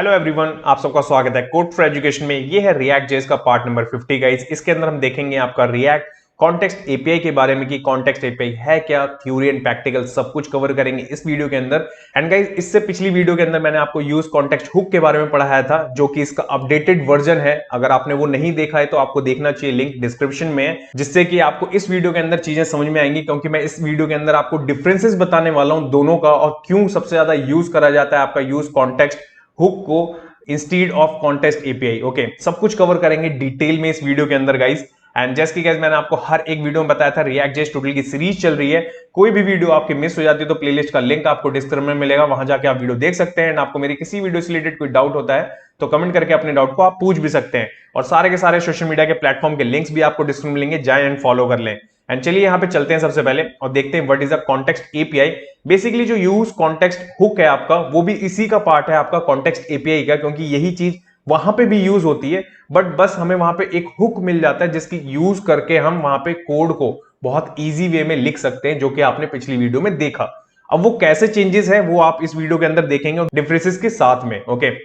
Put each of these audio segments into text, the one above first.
Hello everyone, आप सबका स्वागत है कोड फॉर एजुकेशन में। ये है रिएक्ट जेएस का पार्ट नंबर 50 गाइस। इसके अंदर हम देखेंगे आपका रिएक्ट कॉन्टेक्स्ट एपीआई के बारे में कि कॉन्टेक्स्ट एपीआई है क्या, थ्योरी एंड प्रैक्टिकल सब कुछ कवर करेंगे इस वीडियो के अंदर। एंड गाइस, इससे पिछली वीडियो के अंदर मैंने आपको यूज कॉन्टेक्स्ट हुक के बारे में पढ़ाया था, जो कि इसका अपडेटेड वर्जन है। अगर आपने वो नहीं देखा है तो आपको देखना चाहिए, लिंक डिस्क्रिप्शन में है, जिससे कि आपको इस वीडियो के अंदर चीजें समझ में आएंगी। क्योंकि मैं इस वीडियो के अंदर आपको डिफरेंसेस बताने वाला हूं दोनों का, और क्यों सबसे ज्यादा यूज करा जाता है आपका यूज कॉन्टेक्स्ट हुक को instead of context API. Okay, सब कुछ कवर करेंगे डिटेल में इस वीडियो के अंदर गाइस। एंड जैसे कि गाइस मैंने आपको हर एक वीडियो में बताया था, रिएक्ट जेएस ट्यूटोरियल की सीरीज चल रही है। कोई भी वीडियो आपकी मिस हो जाती है तो प्लेलिस्ट का लिंक आपको डिस्क्रिप्शन में मिलेगा, वहां जाके आप वीडियो देख सकते हैं। एंड आपको मेरी किसी वीडियो से रिलेटेड कोई डाउट होता है तो कमेंट करके अपने डाउट को आप पूछ भी सकते हैं। और सारे के सारे सोशल मीडिया के प्लेटफॉर्म के लिंक्स भी आपको डिस्क्रिप्शन में मिलेंगे, जाए एंड फॉलो कर लें। एंड चलिए यहाँ पे चलते हैं सबसे पहले और देखते हैं what is a context API. Basically जो यूज कॉन्टेक्स्ट हुक है आपका, वो भी इसी का पार्ट है आपका कॉन्टेक्स्ट एपीआई का, क्योंकि यही चीज वहां पे भी यूज होती है। बट बस हमें वहां पे एक हुक मिल जाता है जिसकी यूज करके हम वहां पे कोड को बहुत इजी वे में लिख सकते हैं, जो कि आपने पिछली वीडियो में देखा। अब वो कैसे चेंजेस है वो आप इस वीडियो के अंदर देखेंगे डिफरेंसेस के साथ में। Okay,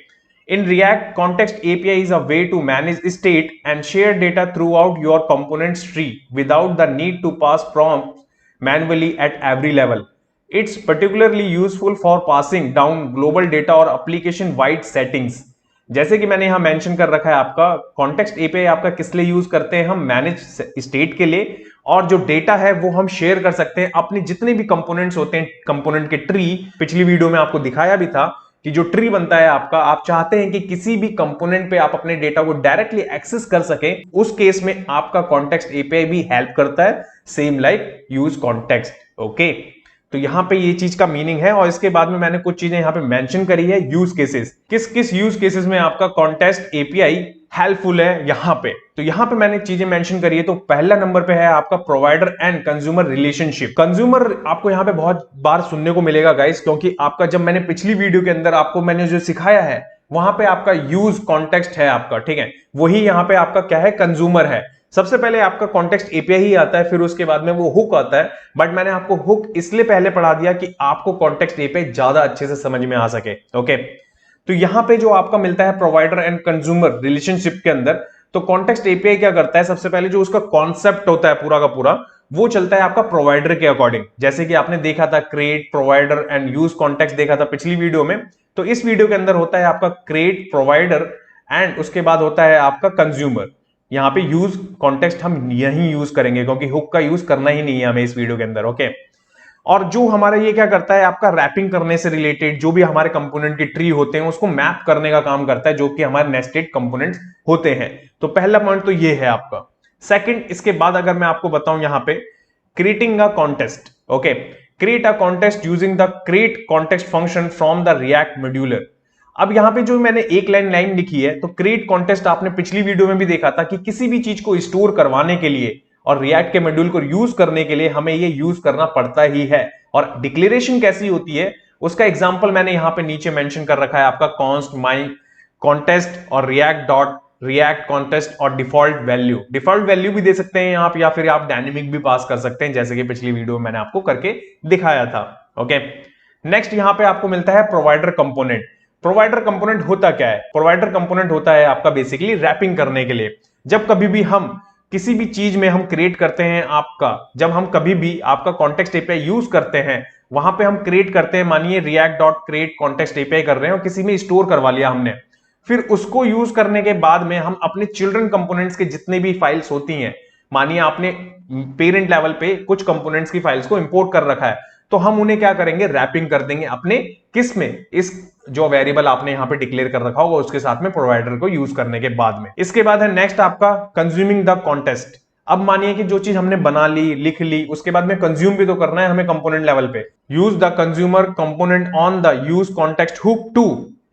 in React, context API is a way to manage state and share data throughout your components tree without the need to pass prompts manually at every level. It's particularly useful for passing down global data or application wide settings. जैसे कि मैंने यहां mention कर रखा है, आपका context API आपका किस लिए यूज करते हैं, हम मैनेज स्टेट के लिए, और जो डेटा है वो हम शेयर कर सकते हैं अपने जितने भी कंपोनेंट्स होते हैं, कंपोनेंट के ट्री। पिछली वीडियो में आपको दिखाया भी था कि जो ट्री बनता है आपका, आप चाहते हैं कि किसी भी कंपोनेंट पे आप अपने डेटा को डायरेक्टली एक्सेस कर सके, उस केस में आपका कॉन्टेक्स्ट एपीआई भी हेल्प करता है, same like use context. Okay, तो यहां पे ये चीज का मीनिंग है। और इसके बाद में मैंने कुछ चीजें यहां पे मेंशन करी है, यूज केसेस, किस किस यूज केसेस में आपका कॉन्टेक्स्ट एपीआई हेल्पफुल है यहां पे। तो यहां पे मैंने चीजें मेंशन करी है। तो पहला नंबर पे है आपका provider and consumer relationship. Consumer आपको यहां पे बहुत बार सुनने को मिलेगा गाइस, क्योंकि आपका जब मैंने पिछली वीडियो के अंदर आपको मैंने जो सिखाया है, वहां पे आपका यूज कॉन्टेक्स्ट है आपका, ठीक है, वही यहां पे आपका क्या है, कंज्यूमर है। सबसे पहले आपका कॉन्टेक्स्ट एपीआई ही आता है, फिर उसके बाद में वो हुक आता है। बट मैंने आपको हुक इसलिए पहले पढ़ा दिया कि आपको कॉन्टेक्स्ट एपीआई ज्यादा अच्छे से समझ में आ सके। ओके, तो यहां पे जो आपका मिलता है प्रोवाइडर एंड कंज्यूमर रिलेशनशिप के अंदर, तो कॉन्टेक्स्ट एपीआई क्या करता है, सबसे पहले जो उसका कॉन्सेप्ट होता है पूरा का पूरा, वो चलता है आपका प्रोवाइडर के अकॉर्डिंग। जैसे कि आपने देखा था create, provider and use context देखा था पिछली वीडियो में। तो इस वीडियो के अंदर होता है आपका क्रिएट, प्रोवाइडर एंड उसके बाद होता है आपका कंज्यूमर। यहाँ पे यूज कॉन्टेक्स्ट हम यही यूज करेंगे, क्योंकि हुक का यूज करना ही नहीं है हमें इस वीडियो के अंदर। ओके, और जो हमारा ये क्या करता है, आपका रैपिंग करने से रिलेटेड जो भी हमारे कंपोनेंट की ट्री होते हैं उसको मैप करने का काम करता है, जो कि हमारे नेस्टेड कंपोनेंट्स होते हैं। तो पहला पॉइंट तो ये है आपका। सेकंड, इसके बाद अगर मैं आपको बताऊं यहां पे creating a contest. Okay, create a contest using the create context function from the react modular. अब यहां पे जो मैंने एक लाइन लिखी है, तो क्रिएट कॉन्टेस्ट आपने पिछली वीडियो में भी देखा था कि किसी भी चीज को स्टोर करवाने के लिए और रिएक्ट के मॉड्यूल को यूज करने के लिए हमें ये यूज करना पड़ता ही है। और डिक्लेरेशन कैसी होती है उसका एग्जांपल मैंने यहां पे नीचे मेंशन कर रखा है, आपका कॉन्स्ट माई कॉन्टेस्ट और रिएक्ट डॉट रिएक्ट कॉन्टेस्ट और डिफॉल्ट वैल्यू। डिफॉल्ट वैल्यू भी दे सकते हैं आप, या फिर आप डायनेमिक भी पास कर सकते हैं, जैसे कि पिछली वीडियो में मैंने आपको करके दिखाया था। ओके, नेक्स्ट यहां पे आपको मिलता है प्रोवाइडर कंपोनेंट। प्रोवाइडर कंपोनेंट होता क्या है, प्रोवाइडर कंपोनेंट होता है आपका बेसिकली रैपिंग करने के लिए। जब कभी भी हम किसी भी चीज में हम क्रिएट करते हैं आपका, जब हम कभी भी आपका कॉन्टेक्स्ट एपीआई यूज करते हैं, वहां पे हम क्रिएट करते हैं, मानिए react dot create context API कर रहे हैं और किसी में स्टोर करवा लिया हमने, फिर उसको यूज करने के बाद में हम अपने चिल्ड्रन कंपोनेंट्स के जितने भी फाइल्स होती हैं, मानिए आपने पेरेंट लेवल पे कुछ कंपोनेंट्स की फाइल्स को इंपोर्ट कर रखा है, तो हम उन्हें क्या करेंगे, रैपिंग कर देंगे अपने किस में, इस जो वेरिएबल आपने यहां पे डिक्लेयर कर रखा होगा उसके साथ में, प्रोवाइडर को यूज करने के बाद में। इसके बाद है नेक्स्ट आपका कंज्यूमिंग द कॉन्टेस्ट। अब मानिए कि जो चीज हमने बना ली, लिख ली, उसके बाद में कंज्यूम भी तो करना है हमें कंपोनेंट लेवल पे। Use the consumer component on the use context hook to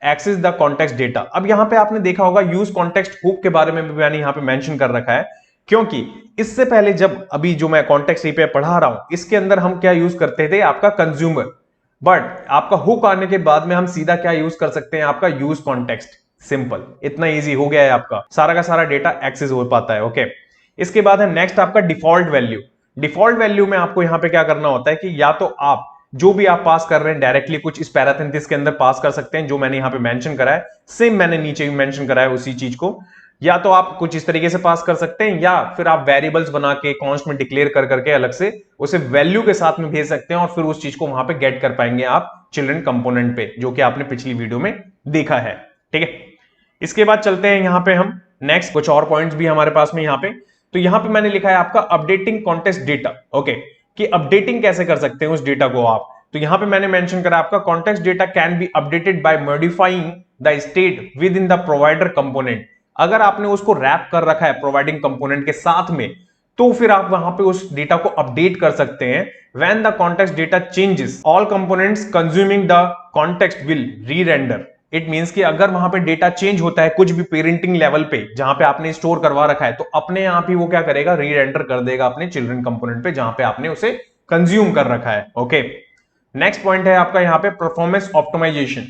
access the context data. अब यहां पे आपने देखा होगा यूज कॉन्टेक्स्ट हुक के बारे में भी मैंने यहां पे मेंशन कर रखा है, क्योंकि इससे पहले जब अभी जो मैं कॉन्टेक्स्ट एपीआई पढ़ा रहा हूं, इसके अंदर हम क्या यूज करते थे, आपका कंज्यूमर। बट आपका हुक आने के बाद में हम सीधा क्या यूज कर सकते हैं, आपका यूज कॉन्टेक्स्ट। सिंपल, इतना इजी हो गया है, आपका सारा का सारा डेटा एक्सेस हो पाता है। ओके, इसके बाद है नेक्स्ट आपका डिफॉल्ट वैल्यू। डिफॉल्ट वैल्यू में आपको यहां पे क्या करना होता है कि या तो आप जो भी आप पास कर रहे हैं डायरेक्टली कुछ इस पैराथेसिस के अंदर पास कर सकते हैं, जो मैंने यहां पे मेंशन करा है, सेम मैंने नीचे भी मेंशन करा है उसी चीज को। या तो आप कुछ इस तरीके से पास कर सकते हैं, या फिर आप वेरिएबल्स बना के कॉन्स्ट में डिक्लेयर कर करके अलग से उसे वैल्यू के साथ में भेज सकते हैं, और फिर उस चीज को वहां पे गेट कर पाएंगे आप चिल्ड्रन कंपोनेंट पे, जो कि आपने पिछली वीडियो में देखा है। ठीक है, इसके बाद चलते हैं यहां पे हम नेक्स्ट, कुछ और पॉइंट्स भी हमारे पास में यहां पे। तो यहां पे मैंने लिखा है आपका अपडेटिंग कॉन्टेक्स्ट डेटा। ओके, कि अपडेटिंग कैसे कर सकते हैं उस डेटा को आप। तो यहां पे मैंने मेंशन करा आपका context data can be updated by modifying the state within the provider component. अगर आपने उसको रैप कर रखा है प्रोवाइडिंग कंपोनेंट के साथ में, तो फिर आप वहां पे उस डेटा को अपडेट कर सकते हैं। When the context data changes all components consuming the context will rerender. It means कि अगर वहां पे डेटा चेंज होता है कुछ भी पेरेंटिंग लेवल पे जहां पे आपने स्टोर करवा रखा है, तो अपने आप ही वो क्या करेगा, री-रेंडर कर देगा अपने चिल्ड्रन कंपोनेंट पे जहां पे आपने उसे कंज्यूम कर रखा है। ओके, नेक्स्ट पॉइंट है आपका यहां पे परफॉर्मेंस ऑप्टिमाइजेशन।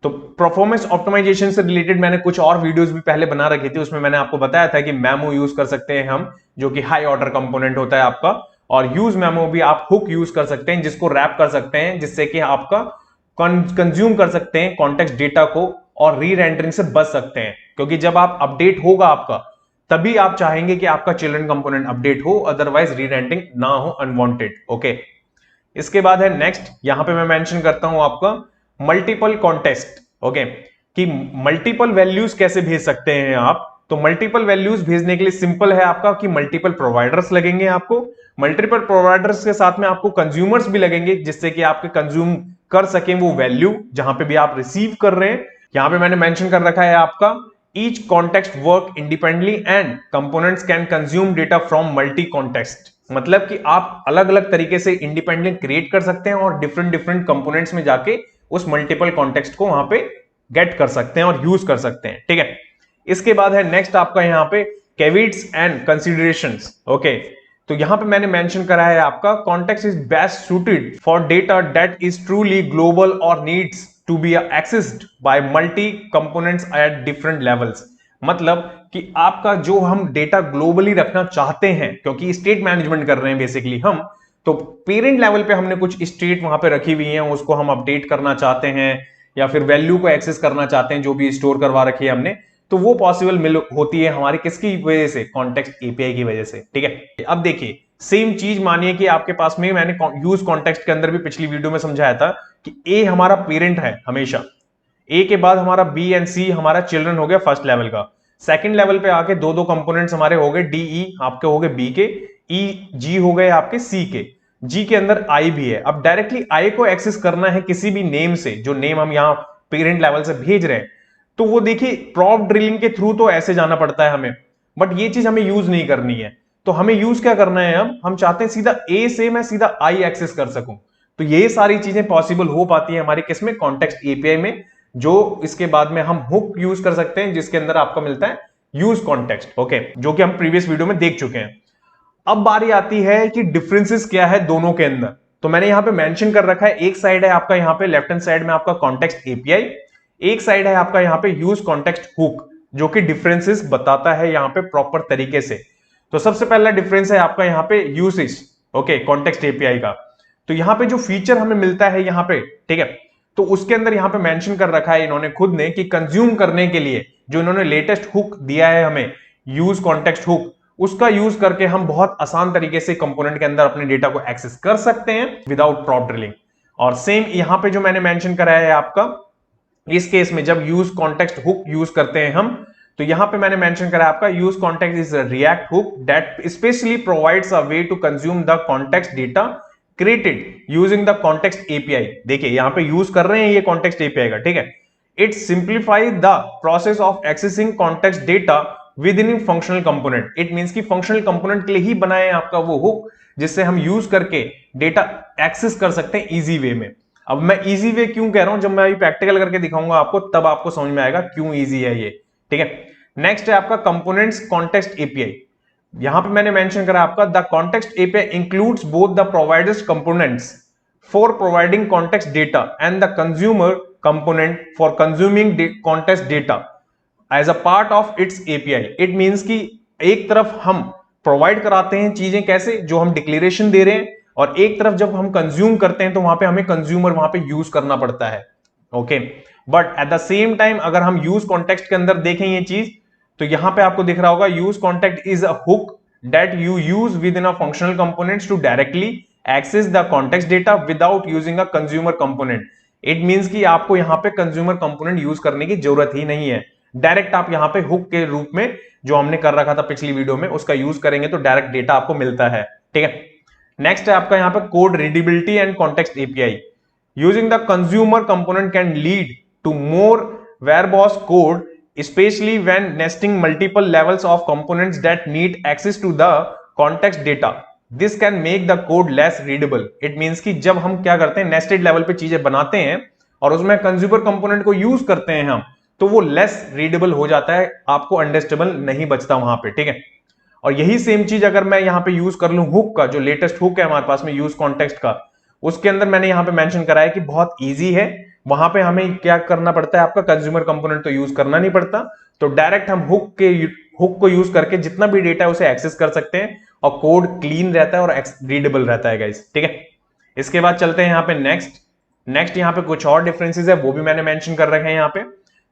तो परफॉर्मेंस ऑप्टिमाइजेशन से रिलेटेड मैंने कुछ और वीडियोस भी पहले बना रखी थी, उसमें मैंने आपको बताया था कि मेमो यूज कर सकते हैं हम, जो कि हाई ऑर्डर कंपोनेंट होता है आपका, और यूज मेमो भी आप हुक यूज कर सकते हैं, जिसको रैप कर सकते हैं, जिससे कि आपका कंज्यूम कर सकते हैं कॉन्टेक्स्ट डेटा को और री रेंडरिंग से बच सकते हैं। क्योंकि जब आप अपडेट होगा आपका, तभी आप चाहेंगे कि आपका चिल्ड्रन कंपोनेंट अपडेट हो, अदरवाइज री रेंडरिंग ना हो अनवांटेड। ओके, इसके बाद है नेक्स्ट, यहां पे मैं मेंशन करता हूं आपका मल्टीपल कॉन्टेक्स्ट। ओके, कि मल्टीपल वैल्यूज कैसे भेज सकते हैं आप। तो मल्टीपल वैल्यूज भेजने के लिए सिंपल है आपका कि मल्टीपल प्रोवाइडर्स लगेंगे आपको, मल्टीपल प्रोवाइडर्स के साथ में आपको कंज्यूमर्स भी लगेंगे, जिससे कि आपके कंज्यूम कर सकें वो वैल्यू जहां पे भी आप रिसीव कर रहे हैं। यहां पे मैंने मेंशन कर रखा है आपका each context work independently and components can consume data from multi context. मतलब कि आप अलग अलग तरीके से इंडिपेंडेंट क्रिएट कर सकते हैं और डिफरेंट डिफरेंट कंपोनेंट्स में जाके उस मल्टीपल कॉन्टेक्स्ट को वहां पे गेट कर सकते हैं और यूज कर सकते हैं। ठीक है, इसके बाद है नेक्स्ट आपका यहां पे कैविट्स एंड कंसीडरेशंस। ओके, तो यहां पे मैंने मेंशन करा है आपका context is best suited for data that is truly global और needs to be accessed by multi components at different levels. मतलब कि आपका जो हम डेटा ग्लोबली रखना चाहते हैं, क्योंकि स्टेट मैनेजमेंट कर रहे हैं बेसिकली हम, तो पेरेंट लेवल पे हमने कुछ स्टेट वहां पे रखी हुई है, उसको हम अपडेट करना चाहते हैं या फिर वैल्यू को एक्सेस करना चाहते हैं जो भी स्टोर करवा रखी है हमने, तो वो पॉसिबल होती है हमारी किसकी वजह से, कॉन्टेक्स्ट एपीआई की वजह से। ठीक है, अब देखिए सेम चीज मानिए कि आपके पास में, मैंने यूज कॉन्टेक्स्ट के अंदर भी पिछली वीडियो में समझाया था कि ए हमारा पेरेंट है हमेशा, ए के बाद हमारा बी एंड सी हमारा चिल्ड्रन हो गया फर्स्ट लेवल का, सेकंड लेवल पे आके दो दो कंपोनेंट्स हमारे हो गए, डी ई आपके हो गए बी के, ई जी हो गए आपके सी के, जी के अंदर आई भी है। अब डायरेक्टली आई को एक्सेस करना है किसी भी नेम से, जो नेम हम यहां पेरेंट लेवल से भेज रहे हैं, तो वो देखिए प्रॉप ड्रिलिंग के थ्रू तो ऐसे जाना पड़ता है हमें, बट ये चीज हमें यूज नहीं करनी है। तो हमें यूज क्या करना है, अब हम चाहते हैं सीधा ए से मैं सीधा आई एक्सेस कर सकूं। तो ये सारी चीजें पॉसिबल हो पाती है हमारी किसमें, कॉन्टेक्स्ट एपीआई में, जो इसके बाद में हम हुक यूज कर सकते हैं, जिसके अंदर आपका मिलता है यूज कॉन्टेक्स्ट। ओके, जो कि हम प्रीवियस वीडियो में देख चुके हैं। अब बारी आती है कि डिफरेंसेस क्या है दोनों के अंदर। तो मैंने यहां पे मेंशन कर रखा है, एक साइड है आपका यहां पे लेफ्ट हैंड साइड में आपका कॉन्टेक्स्ट एपीआई, एक साइड है आपका यहां पे यूज कॉन्टेक्स्ट हुक, जो कि डिफरेंसेस बताता है यहां पे प्रॉपर तरीके से। तो सबसे पहला डिफरेंस है आपका यहां पे यूसेज, ओके, कॉन्टेक्स्ट एपीआई का। तो यहां पे जो फीचर हमें मिलता है यहां पे, ठीक है, तो उसके अंदर यहां पे मेंशन कर रखा है इन्होंने खुद ने कि कंज्यूम करने के लिए जो इन्होंने लेटेस्ट हुक दिया है हमें, यूज कॉन्टेक्स्ट हुक, उसका यूज करके हम बहुत आसान तरीके से कंपोनेंट के अंदर अपने डेटा को एक्सेस कर सकते हैं विदाउट प्रॉप ड्रिलिंग। और सेम यहां पे जो मैंने मेंशन कराया है आपका, इस केस में जब यूज कॉन्टेक्स्ट हुक यूज करते हैं हम, तो यहां पे मैंने मेंशन करा आपका use context is React hook that specially provides a way to consume the context data created using the context API. देखिए यहां पे यूज कर रहे हैं ये कॉन्टेक्स्ट एपीआई का, ठीक है। It simplify the process of accessing context data with in functional component. It means कि फंक्शनल कंपोनेंट के लिए ही बनाए आपका वो हुक, जिससे हम यूज करके डेटा एक्सेस कर सकते हैं इजी वे में। अब मैं इजी वे क्यों कह रहा हूं, जब मैं अभी प्रैक्टिकल करके दिखाऊंगा आपको, तब आपको समझ में आएगा क्यों इजी है ये, ठीक है। नेक्स्ट है आपका कंपोनेंट्स कॉन्टेक्स्ट एपीआई। यहां पे मैंने मेंशन करा आपका the context API includes both the providers components for providing context data and the consumer component for consuming context data as a part of its API. It means कि एक तरफ हम provide कराते हैं चीजें कैसे, जो हम डिक्लेरेशन दे रहे हैं, और एक तरफ जब हम कंज्यूम करते हैं तो वहां पे हमें कंज्यूमर वहां पे यूज करना पड़ता है। Okay, but at the same time अगर हम यूज कॉन्टेक्स्ट के अंदर देखें ये चीज, तो यहां पे आपको दिख रहा होगा use context is a hook that you use within a functional components to directly access the context data without using a consumer component. It means कि आपको यहां पे कंज्यूमर कंपोनेंट यूज करने की जरूरत ही नहीं है, डायरेक्ट आप यहां पे हुक के रूप में जो हमने कर रखा था पिछली वीडियो में उसका यूज करेंगे तो डायरेक्ट डेटा आपको मिलता है। ठीक है, नेक्स्ट है आपका यहां पे code readability and context API. Using the consumer component can lead to more verbose code, especially when nesting multiple levels of components that need access to the context data. This can make the code less readable. It means कि जब हम क्या करते हैं nested level पे चीजें बनाते हैं और उसमें कंज्यूमर कंपोनेंट को यूज करते हैं हम, तो वो लेस रीडेबल हो जाता है, आपको अंडरस्टैंडेबल नहीं बचता वहां पे। ठीक है, और यही सेम चीज अगर मैं यहां पे यूज कर लूं हुक का, जो लेटेस्ट हुक है हमारे पास में यूज कॉन्टेक्स्ट का, उसके अंदर मैंने यहां पे मेंशन करा है कि बहुत इजी है, वहां पे हमें क्या करना पड़ता है, आपका कंज्यूमर कंपोनेंट तो यूज करना नहीं पड़ता, तो डायरेक्ट हम हुक को यूज करके जितना भी डेटा है उसे एक्सेस कर सकते हैं और कोड क्लीन रहता है और रीडेबल रहता है गाइस। ठीक है, इसके बाद चलते हैं यहाँ पे नेक्स्ट यहाँ पे कुछ और डिफरेंसेस है वो भी मैंने मेंशन कर रखे हैं यहाँ पे।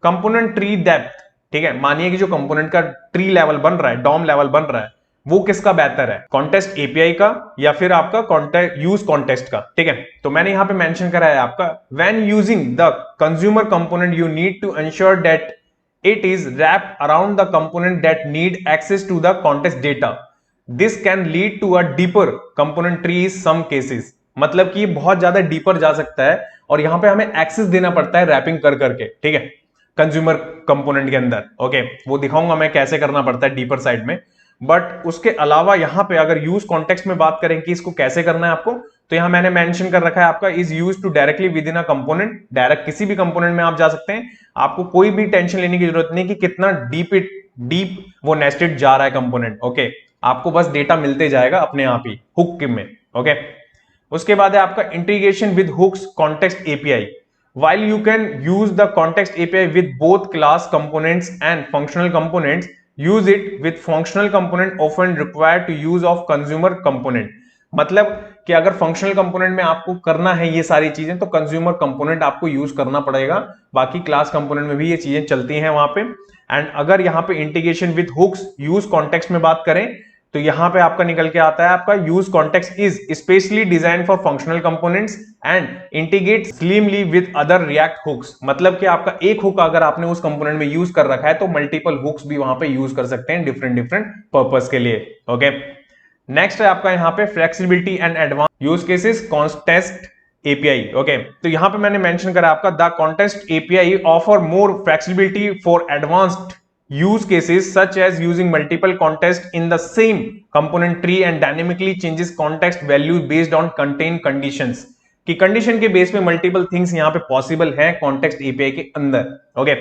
कंपोनेंट ट्री डेप्थ, ठीक है, मानिए कि जो कंपोनेंट का ट्री लेवल बन रहा है, डॉम लेवल बन रहा है, वो किसका बेहतर है, कॉन्टेक्स्ट एपीआई का या फिर आपका कॉन्टेक्ट यूज कॉन्टेक्स्ट का। ठीक है, तो मैंने यहां पे मेंशन करा है आपका when using the consumer component you need to ensure that it is wrapped around the component that need access to the context data. This can lead to a deeper component tree in some cases. मतलब कि बहुत ज्यादा deeper जा सकता है और यहां पे हमें एक्सेस देना पड़ता है रैपिंग कर करके। ठीक है, कंज्यूमर कंपोनेंट के अंदर। ओके, वो दिखाऊंगा मैं कैसे करना पड़ता है डीपर साइड में। बट उसके अलावा यहां पे अगर यूज कॉन्टेक्स्ट में बात करें कि इसको कैसे करना है आपको, तो यहां मैंने मेंशन कर रखा है आपका is use to directly within a component. Direct किसी भी कंपोनेंट में आप जा सकते हैं, आपको कोई भी टेंशन लेने की जरूरत नहीं कि कितना डीप वो नेस्टेड जा रहा है कंपोनेंट। ओके, आपको बस डेटा मिलते जाएगा अपने आप ही हुक में। ओके, उसके बाद है आपका integration with hooks context API. While you can use the context API with both class components and functional components, use it with functional component often required to use of consumer component। मतलब कि अगर functional component में आपको करना है ये सारी चीजें तो कंज्यूमर कंपोनेंट आपको यूज करना पड़ेगा, बाकी क्लास कंपोनेंट में भी ये चीजें चलती हैं वहां पे। एंड अगर यहाँ पे integration with hooks use context में बात करें तो यहां पे आपका निकल के आता है आपका use context is specially design for functional components and integrate seamlessly with other React hooks. मतलब कि आपका एक हुक अगर आपने उस कंपोनेंट में यूज कर रखा है तो मल्टीपल हुक्स भी वहां पे यूज कर सकते हैं डिफरेंट पर्पस के लिए। ओके, नेक्स्ट है आपका यहाँ पे flexibility and advance use cases context API. Okay, तो यहां पे मैंने मेंशन करा आपका the context API offer more flexibility for advanced use cases such as using multiple context in the same component tree and dynamically changes context value based on contained conditions। कि condition के base पे multiple things यहाँ पे possible है context API के अंदर। Okay,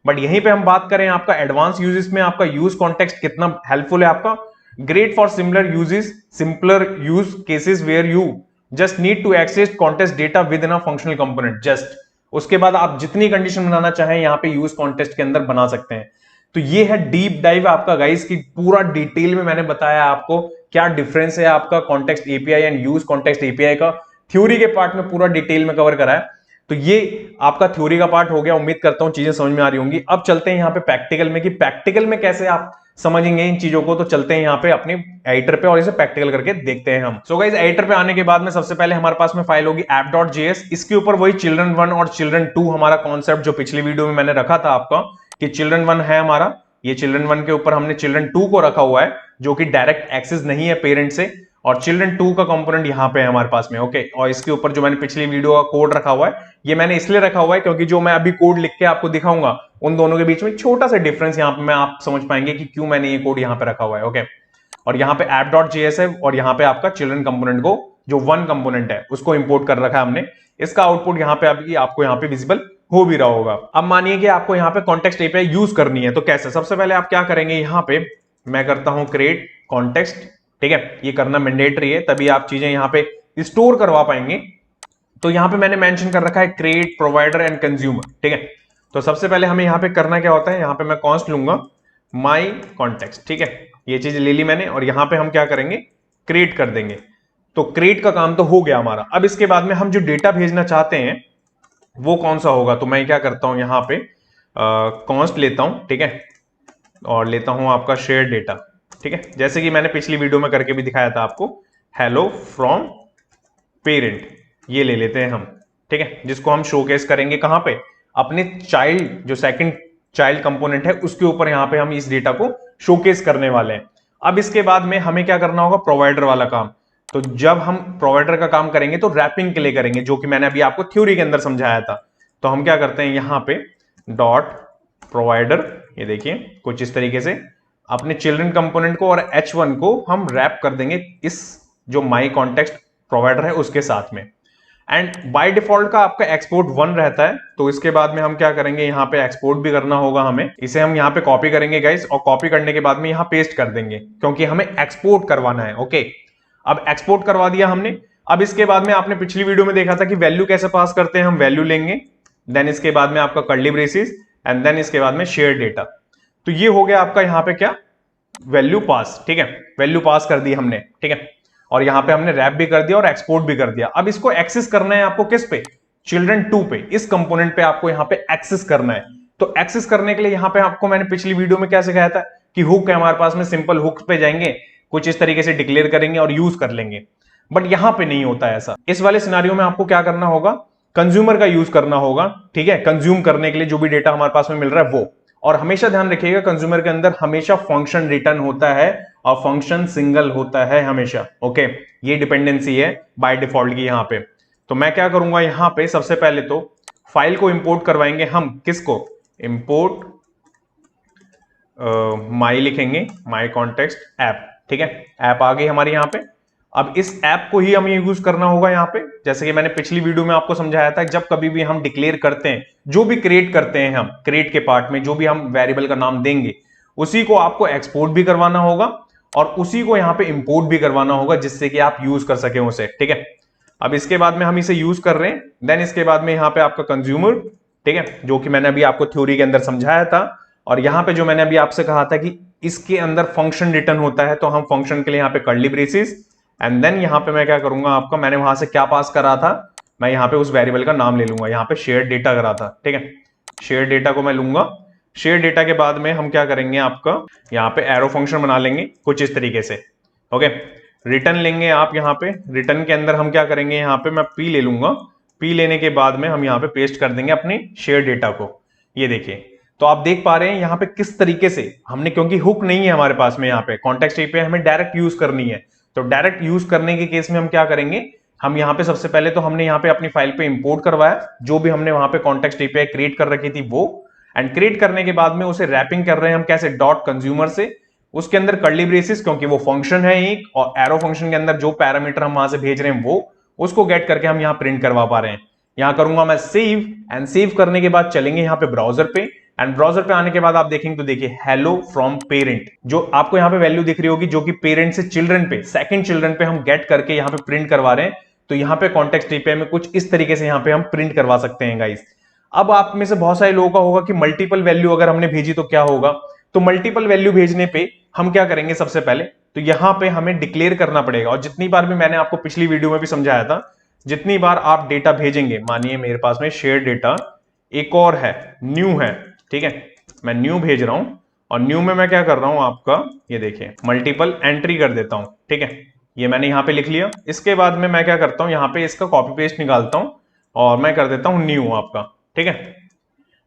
but यहीं पे हम बात करें आपका एडवांस यूजेस में आपका यूज कॉन्टेक्स्ट कितना हेल्पफुल है आपका। Great for similar uses, simpler use cases where you just need to access context data within a functional component just. उसके बाद आप जितनी कंडीशन बनाना चाहें यहाँ पे यूज कॉन्टेक्स्ट के अंदर बना सकते हैं। तो ये है डीप डाइव आपका गाइस की पूरा डिटेल में मैंने बताया आपको क्या डिफरेंस है आपका context API and use context API का। थ्योरी के पार्ट में पूरा डिटेल में कवर करा है, तो ये आपका थ्योरी का पार्ट हो गया। उम्मीद करता हूं चीजें समझ में आ रही होंगी। अब चलते हैं यहाँ पे प्रैक्टिकल में कि प्रैक्टिकल में कैसे आप समझेंगे इन चीजों को। तो चलते हैं यहाँ पे अपने एडिटर पे और इसे प्रैक्टिकल करके देखते हैं हम। सो गाइस, एडिटर पे आने के बाद में सबसे पहले हमारे पास में फाइल होगी app.js। इसके ऊपर वही चिल्ड्रन 1 और चिल्ड्रन 2 हमारा कॉन्सेप्ट जो पिछली वीडियो में मैंने रखा था आपका कि चिल्ड्रन 1 है हमारा, ये चिल्ड्रन 1 के ऊपर हमने चिल्ड्रन 2 को रखा हुआ है जो कि डायरेक्ट एक्सेस नहीं है पेरेंट से, और चिल्ड्रन 2 का कंपोनेंट यहां पे है हमारे पास में। ओके, और इसके ऊपर जो मैंने पिछली वीडियो का कोड रखा हुआ है, ये मैंने इसलिए रखा हुआ है क्योंकि जो मैं अभी कोड लिख के आपको दिखाऊंगा उन दोनों के बीच में छोटा सा डिफरेंस यहाँ पे मैं आप समझ पाएंगे कि क्यों मैंने ये कोड यहाँ पे रखा हुआ है। ओके, और यहाँ पे app.js है और यहाँ पे आपका चिल्ड्रन कंपोनेंट को जो 1 कंपोनेंट है उसको इंपोर्ट कर रखा है हमने। इसका आउटपुट यहाँ पे अभी आपको यहाँ पे विजिबल हो भी रहा होगा। अब मानिए कि आपको यहाँ पे कॉन्टेक्स्ट एपीआई यूज करनी है, तो कैसे? सबसे पहले आप क्या करेंगे, यहाँ पे मैं करता हूं क्रिएट कॉन्टेक्स्ट। ठीक है, ये करना मैंडेटरी है, तभी आप चीजें यहाँ पे स्टोर करवा पाएंगे। तो यहाँ पे मैंने मेंशन कर रखा है क्रिएट प्रोवाइडर एंड कंज्यूमर। ठीक है, तो सबसे पहले हमें यहाँ पे करना क्या होता है, यहाँ पे मैं कॉन्स्ट लूंगा माई कॉन्टेक्स्ट। ठीक है, ये चीज ले ली मैंने और यहाँ पे हम क्या करेंगे, क्रिएट कर देंगे। तो क्रिएट का काम तो हो गया हमारा। अब इसके बाद में हम जो डेटा भेजना चाहते हैं वो कौन सा होगा, तो मैं क्या करता हूं यहां पे कॉन्स्ट लेता हूं, ठीक है, और लेता हूं आपका शेयर डेटा, ठीक है, जैसे कि मैंने पिछली वीडियो में करके भी दिखाया था आपको, हेलो फ्रॉम पेरेंट, ये ले लेते हैं हम, ठीक है, जिसको हम शोकेस करेंगे कहां पे, अपने चाइल्ड जो सेकंड चाइल्ड कंपोनेंट है उसके ऊपर यहां पे हम इस डेटा को शोकेस करने वाले हैं। अब इसके बाद में हमें क्या करना होगा, प्रोवाइडर वाला काम। तो जब हम प्रोवाइडर का काम करेंगे तो रैपिंग के लिए करेंगे, जो कि मैंने अभी आपको थ्योरी के अंदर समझाया था। तो हम क्या करते हैं यहां पे डॉट प्रोवाइडर, ये देखिए कुछ इस तरीके से अपने चिल्ड्रन कंपोनेंट को और H1 को हम रैप कर देंगे इस जो माई कॉन्टेक्स्ट प्रोवाइडर है उसके साथ में। एंड बाय डिफॉल्ट का आपका एक्सपोर्ट 1 रहता है, तो इसके बाद में हम क्या करेंगे, यहाँ पे एक्सपोर्ट भी करना होगा हमें। इसे हम यहाँ पे कॉपी करेंगे गाइस, और कॉपी करने के बाद में यहाँ पेस्ट कर देंगे, क्योंकि हमें एक्सपोर्ट करवाना है। ओके, अब एक्सपोर्ट करवा दिया हमने। अब इसके बाद में आपने पिछली वीडियो में देखा था कि वैल्यू कैसे पास करते हैं, हम वैल्यू लेंगे, देन इसके बाद में आपका कर्ली ब्रेसिस, एंड देन इसके बाद में शेयर डेटा। तो ये हो गया आपका यहाँ पे क्या, वैल्यू पास, ठीक है, वैल्यू पास कर दी हमने, ठीक है, और यहां पे हमने रैप भी कर दिया और एक्सपोर्ट भी कर दिया। अब इसको एक्सेस करना है आपको किस पे, चिल्ड्रन 2 पे, इस कंपोनेंट पे आपको यहां पे एक्सेस करना है। तो एक्सेस करने के लिए यहां पे आपको मैंने पिछली वीडियो में क्या सिखाया था कि हुक है हमारे पास में, सिंपल हुक पे जाएंगे, कुछ इस तरीके से डिक्लेयर करेंगे और यूज कर लेंगे। बट यहां पे नहीं होता है ऐसा। इस वाले सिनारियो में आपको क्या करना होगा, कंज्यूमर का यूज करना होगा, ठीक है, कंज्यूम करने के लिए जो भी डेटा हमारे पास में मिल रहा है वो। और हमेशा ध्यान रखिएगा कंज्यूमर के अंदर हमेशा फंक्शन रिटर्न होता है और फंक्शन सिंगल होता है हमेशा। ओके, ये डिपेंडेंसी है बाय डिफॉल्ट की यहां पे। तो मैं क्या करूंगा यहां पे, सबसे पहले तो फाइल को इंपोर्ट करवाएंगे हम, किसको, इंपोर्ट माई लिखेंगे, माई कॉन्टेक्स्ट ऐप, ठीक है, ऐप आ गई हमारी यहां पे। अब इस ऐप को ही हमें यूज करना होगा यहां पे, जैसे कि मैंने पिछली वीडियो में आपको समझाया था, जब कभी भी हम डिक्लेयर करते हैं, जो भी क्रिएट करते हैं हम, क्रिएट के पार्ट में जो भी हम वेरिएबल का नाम देंगे, उसी को आपको एक्सपोर्ट भी करवाना होगा और उसी को यहां पे इंपोर्ट भी करवाना होगा, जिससे कि आप यूज कर सके उसे, ठीक है। अब इसके बाद में हम इसे यूज कर रहे हैं, देन इसके बाद में यहां पे आपका कंज्यूमर, ठीक है, जो कि मैंने अभी आपको थ्योरी के अंदर समझाया था। और यहां पे जो मैंने अभी आपसे कहा था कि इसके अंदर फंक्शन रिटर्न होता है, तो हम फंक्शन के लिए यहां पे कर्ली ब्रेसिस, एंड देन यहां पे मैं क्या करूंगा आपका, मैंने वहां से क्या पास करा था, मैं यहां पे उस वेरिएबल का नाम ले लूंगा, यहां पे शेयर डेटा करा था, ठीक है, शेयर डेटा को मैं लूंगा। शेयर डेटा के बाद में हम क्या करेंगे, आपका यहां पे एरो फंक्शन बना लेंगे कुछ इस तरीके से। ओके, रिटर्न लेंगे आप, यहां पे रिटर्न के अंदर हम क्या करेंगे, यहां पे मैं पी ले लूंगा, पी लेने के बाद में हम यहां पे पेस्ट कर देंगे अपने शेयर डेटा को। ये देखिए, तो आप देख पा रहे हैं यहां पे किस तरीके से हमने, क्योंकि हुक नहीं है हमारे पास में, यहां पे कॉन्टेक्स्ट एपीआई हमें डायरेक्ट यूज करनी है। तो डायरेक्ट यूज करने के केस में हम क्या करेंगे, हम यहां पे सबसे पहले तो हमने यहां पे अपनी फाइल पे इंपोर्ट करवाया, जो भी हमने वहां पे कॉन्टेक्स्ट एपीआई क्रिएट कर रखी थी वो, एंड क्रिएट करने के बाद में उसे रैपिंग कर रहे हैं हम कैसे, डॉट कंज्यूमर से, उसके अंदर कर्ली ब्रेसिस, क्योंकि वो फंक्शन है एक, और एरो फंक्शन के अंदर जो पैरामीटर हम वहां से भेज रहे हैं वो, उसको गेट करके हम यहां प्रिंट करवा पा रहे हैं। यहां करूंगा मैं सेव, एंड सेव करने के बाद चलेंगे यहां पे ब्राउजर पे, एंड ब्राउजर पे आने के बाद आप देखेंगे तो देखिए हेलो फ्रॉम पेरेंट, जो आपको यहां पे वैल्यू दिख रही होगी, जो कि पेरेंट से चिल्ड्रन पे, सेकंड चिल्ड्रन पे हम गेट करके यहां पे प्रिंट करवा रहे हैं। तो यहां पे कॉन्टेक्स्ट एपीआई में कुछ इस तरीके से यहां पे हम प्रिंट करवा सकते हैं गाइस। अब आप में से बहुत सारे लोगों का होगा कि मल्टीपल वैल्यू अगर हमने भेजी तो क्या होगा, तो मल्टीपल वैल्यू भेजने पे हम क्या करेंगे, सबसे पहले तो यहां पे हमें डिक्लेयर करना पड़ेगा। और जितनी बार भी मैंने आपको पिछली वीडियो में भी समझाया था, जितनी बार आप डेटा भेजेंगे, मानिए मेरे पास में शेयर डेटा एक और है, न्यू है, ठीक है, मैं न्यू भेज रहा हूं, और न्यू में मैं क्या कर रहा हूं आपका, ये देखिए मल्टीपल एंट्री कर देता हूं, ठीक है, ये मैंने यहां पे लिख लिया। इसके बाद में मैं क्या करता हूं, यहां पे इसका कॉपी पेस्ट निकालता हूं और मैं कर देता हूं न्यू आपका, ठीक है,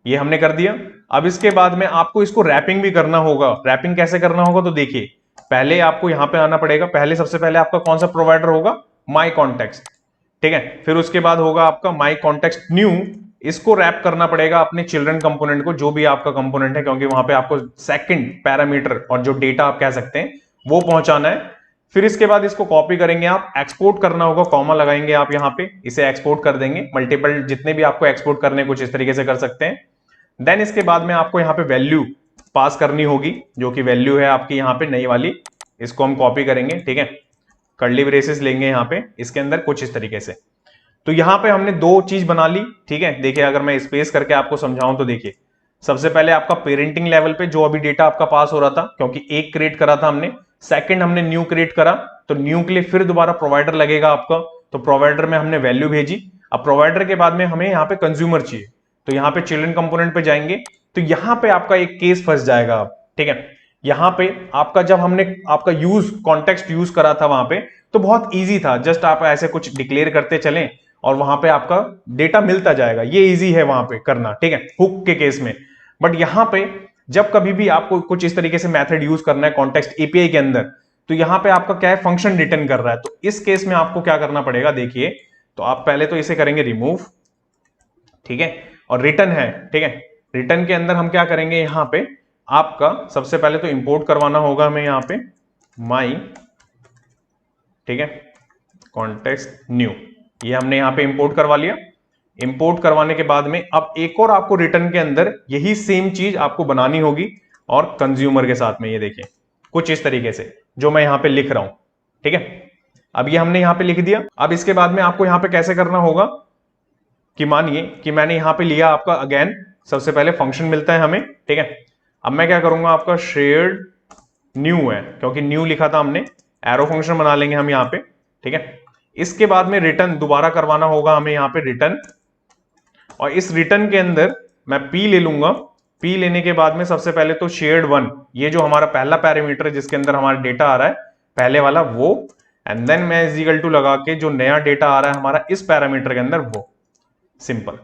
ये हमने कर दिया। अब इसके बाद में आपको इसको रैपिंग भी करना होगा। रैपिंग कैसे करना होगा, तो देखिए पहले आपको यहां पे आना पड़ेगा, पहले सबसे पहले आपका कौन सा प्रोवाइडर होगा, माई कॉन्टेक्स्ट, ठीक है, फिर उसके बाद होगा आपका माई कॉन्टेक्स्ट न्यू, इसको रैप करना पड़ेगा अपने चिल्ड्रन कंपोनेंट को, जो भी आपका कंपोनेंट है, क्योंकि वहां पे आपको सेकंड पैरामीटर और जो डेटा आप कह सकते हैं वो पहुंचाना है। फिर इसके बाद इसको कॉपी करेंगे आप, एक्सपोर्ट करना होगा, कॉमा लगाएंगे आप यहां पे, इसे एक्सपोर्ट कर देंगे, मल्टीपल जितने भी आपको एक्सपोर्ट करने कुछ इस तरीके से कर सकते हैं। देन इसके बाद में आपको यहां पे वैल्यू पास करनी होगी, जो कि वैल्यू है आपकी यहां पे नई वाली, इसको हम कॉपी करेंगे, ठीक है, कर्ली ब्रेसेस लेंगे यहां पे इसके अंदर कुछ इस तरीके से। तो यहां पे हमने दो चीज बना ली, ठीक है, देखिए अगर मैं स्पेस करके आपको समझाऊं तो देखिए, सबसे पहले आपका पेरेंटिंग लेवल पे जो अभी डेटा आपका पास हो रहा था, क्योंकि एक क्रिएट करा था हमने, सेकंड हमने न्यू क्रिएट करा, तो न्यू के लिए फिर दोबारा प्रोवाइडर लगेगा आपका, तो प्रोवाइडर में हमने वैल्यू भेजी। अब प्रोवाइडर के बाद में हमें यहाँ पे कंज्यूमर चाहिए, तो यहाँ पे चिल्ड्रन कंपोनेंट पे जाएंगे, तो यहाँ पे आपका एक केस फंस जाएगा। ठीक है, यहाँ पे आपका जब हमने आपका यूज कॉन्टेक्स्ट यूज करा था वहां पे, तो बहुत इजी था, जस्ट आप ऐसे कुछ डिक्लेयर करते चलें और वहां पे आपका डेटा मिलता जाएगा, ये इजी है वहां पे करना। ठीक है, हुक के केस में। बट यहां पे जब कभी भी आपको कुछ इस तरीके से मेथड यूज करना है कॉन्टेक्स्ट एपीआई के अंदर, तो यहां पे आपका क्या है, फंक्शन रिटर्न कर रहा है। तो इस केस में आपको क्या करना पड़ेगा, देखिए, तो आप पहले तो इसे करेंगे रिमूव, ठीक है, और रिटर्न है। ठीक है, रिटर्न के अंदर हम क्या करेंगे, यहां पे आपका सबसे पहले तो इंपोर्ट करवाना होगा हमें यहां पे माई, ठीक है, कॉन्टेक्स्ट न्यू, ये हमने यहां पे इंपोर्ट करवा लिया। इंपोर्ट करवाने के बाद में अब एक और आपको रिटर्न के अंदर यही सेम चीज आपको बनानी होगी, और कंज्यूमर के साथ में ये देखिए कुछ इस तरीके से जो मैं यहां पे लिख रहा हूं। ठीक है, अब ये हमने यहां पे लिख दिया। अब इसके बाद में आपको यहां पे कैसे करना होगा कि मानिए कि मैंने यहां पे लिया आपका, अगेन सबसे पहले फंक्शन मिलता है हमें। ठीक है, अब मैं क्या करूंगा, आपका शेयर्ड न्यू है, क्योंकि न्यू लिखा था हमने, एरो फंक्शन बना लेंगे हम यहां पे। ठीक है, इसके बाद में रिटर्न दोबारा करवाना होगा हमें यहां पे रिटर्न, और इस रिटर्न के अंदर मैं पी ले लूंगा। पी लेने के बाद में सबसे पहले तो शेयर्ड वन, ये जो हमारा पहला पैरामीटर जिसके अंदर हमारा डेटा आ रहा है पहले वाला वो, एंड देन मैं इज इक्वल टू लगा के जो नया डेटा आ रहा है हमारा इस पैरामीटर के अंदर वो, सिंपल।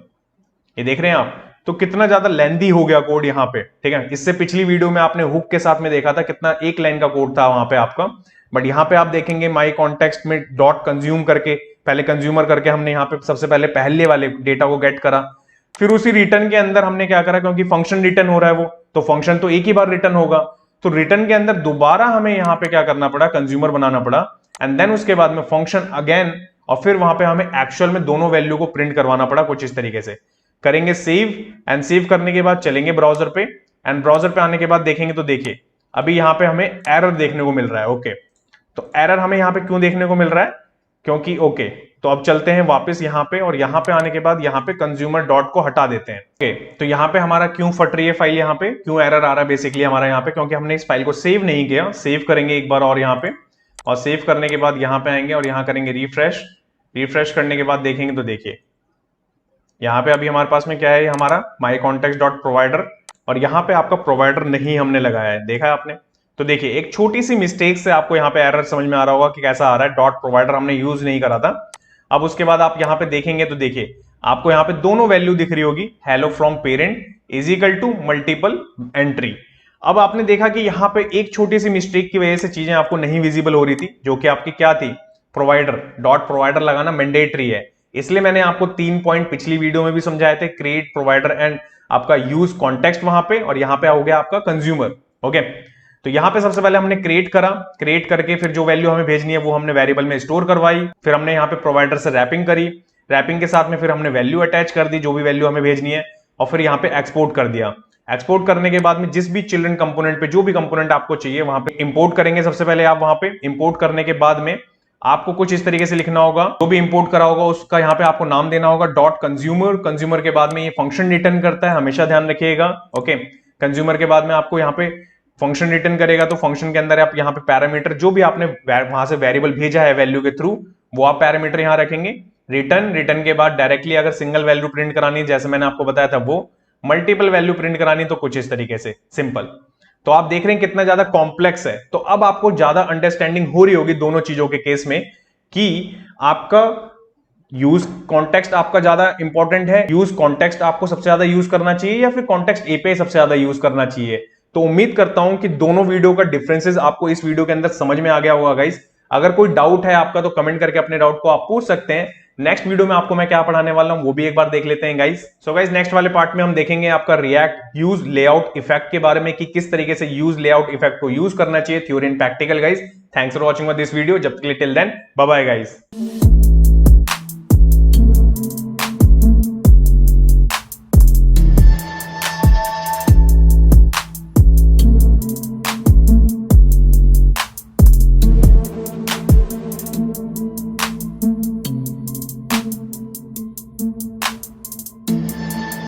ये देख रहे हैं आप, तो कितना ज्यादा लेंथी हो गया कोड यहाँ पे। ठीक है, इससे पिछली वीडियो में आपने हुक के साथ में देखा था कितना एक लाइन का कोड था वहां पे आपका, बट यहाँ पे आप देखेंगे माई कॉन्टेक्स्ट में डॉट कंज्यूम करके, पहले कंज्यूमर करके हमने यहाँ पे सबसे पहले वाले डेटा को गेट करा, फिर उसी रिटर्न के अंदर हमने क्या करा, क्योंकि फंक्शन रिटर्न हो रहा है वो, तो फंक्शन तो एक ही बार रिटर्न होगा, तो रिटर्न के अंदर दोबारा हमें यहाँ पे क्या करना पड़ा, कंज्यूमर बनाना पड़ा, एंड देन उसके बाद में फंक्शन अगेन, और फिर वहां पे हमें एक्चुअल में दोनों वैल्यू को प्रिंट करवाना पड़ा कुछ इस तरीके से। करेंगे सेव, एंड सेव करने के बाद चलेंगे ब्राउजर पे, एंड ब्राउजर पे आने के बाद देखेंगे तो देखिए अभी यहाँ पे हमें एरर देखने को मिल रहा है। ओके, तो एरर हमें यहाँ पे क्यों देखने को मिल रहा है, क्योंकि ओके, तो अब चलते हैं वापस यहाँ पे, और यहाँ पे आने के बाद यहाँ पे कंज्यूमर डॉट को हटा देते हैं। ओके, तो यहाँ पे हमारा क्यों फट रही है फाइल, यहाँ पे क्यों एरर आ रहा है बेसिकली हमारा यहाँ पे, क्योंकि हमने इस फाइल को सेव नहीं किया। सेव करेंगे एक बार और यहाँ पे, और सेव करने के बाद यहाँ पे आएंगे और यहाँ करेंगे रिफ्रेश। रिफ्रेश करने के बाद देखेंगे तो देखिए यहाँ पे अभी हमारे पास में क्या है, हमारा माई कॉन्टेक्ट डॉट प्रोवाइडर, और यहाँ पे आपका प्रोवाइडर नहीं हमने लगाया है, देखा है आपने। तो देखिए एक छोटी सी मिस्टेक से आपको यहाँ पे एरर समझ में आ रहा होगा कि कैसा आ रहा है, डॉट प्रोवाइडर हमने यूज नहीं करा था। अब उसके बाद आप यहाँ पे देखेंगे तो देखिए आपको यहाँ पे दोनों वैल्यू दिख रही होगी, hello from parent is equal to multiple entry. अब आपने देखा कि यहाँ पे एक छोटी सी मिस्टेक की वजह से चीजें आपको नहीं विजिबल हो रही थी, जो कि आपकी क्या थी, प्रोवाइडर, डॉट प्रोवाइडर लगाना मैंडेटरी है। इसलिए मैंने आपको 3 पॉइंट पिछली वीडियो में भी समझाए थे, क्रिएट, प्रोवाइडर एंड आपका यूज कॉन्टेक्स्ट वहां पे, और यहाँ पे हो गया आपका कंज्यूमर। ओके, तो यहाँ पे सबसे पहले हमने क्रिएट करा, क्रिएट करके फिर जो वैल्यू हमें भेजनी है वो हमने वेरिएबल में स्टोर करवाई, फिर हमने यहाँ पे प्रोवाइडर से रैपिंग करी, रैपिंग के साथ में फिर हमने वैल्यू अटैच कर दी जो भी वैल्यू हमें भेजनी है, और फिर यहाँ पे एक्सपोर्ट कर दिया। एक्सपोर्ट करने के बाद में जिस भी चिल्ड्रन कंपोनेंट पे जो भी कंपोनेंट आपको चाहिए वहां पे इंपोर्ट करेंगे। सबसे पहले आप वहां पे इंपोर्ट करने के बाद में आपको कुछ इस तरीके से लिखना होगा, जो भी इंपोर्ट करा होगा उसका यहाँ पे आपको नाम देना होगा, डॉट कंज्यूमर। कंज्यूमर के बाद में ये फंक्शन रिटर्न करता है, हमेशा ध्यान रखिएगा। ओके, कंज्यूमर के बाद में आपको यहाँ पे फंक्शन रिटर्न करेगा, तो फंक्शन के अंदर आप यहाँ पे पैरामीटर जो भी आपने वहां से वेरिएबल भेजा है वैल्यू के थ्रू, वो आप पैरामीटर यहाँ रखेंगे। रिटर्न, रिटर्न के बाद डायरेक्टली अगर सिंगल वैल्यू प्रिंट करानी जैसे मैंने आपको बताया था वो, मल्टीपल वैल्यू प्रिंट करानी तो कुछ इस तरीके से, सिंपल। तो आप देख रहे हैं कितना ज्यादा कॉम्प्लेक्स है। तो अब आपको ज्यादा अंडरस्टैंडिंग हो रही होगी दोनों चीजों के केस में कि आपका यूज कॉन्टेक्स्ट आपका ज्यादा इंपॉर्टेंट है, यूज कॉन्टेक्स्ट आपको सबसे ज्यादा यूज करना चाहिए, या फिर कॉन्टेक्स्ट एपीआई सबसे ज्यादा यूज करना चाहिए। तो उम्मीद करता हूं कि दोनों वीडियो का डिफरेंसेस आपको इस वीडियो के अंदर समझ में आ गया होगा गाइस। अगर कोई डाउट है आपका तो कमेंट करके अपने डाउट को आप पूछ सकते हैं। नेक्स्ट वीडियो में आपको मैं क्या पढ़ाने वाला हूं वो भी एक बार देख लेते हैं गाइस। सो गाइस नेक्स्ट वाले पार्ट में हम देखेंगे आपका रिएक्ट यूज लेआउट इफेक्ट के बारे में, कि किस तरीके से यूज लेआउट इफेक्ट को यूज करना चाहिए, theory and practical guys. Thanks for watching this video. जब तक के लिए till then bye bye guys.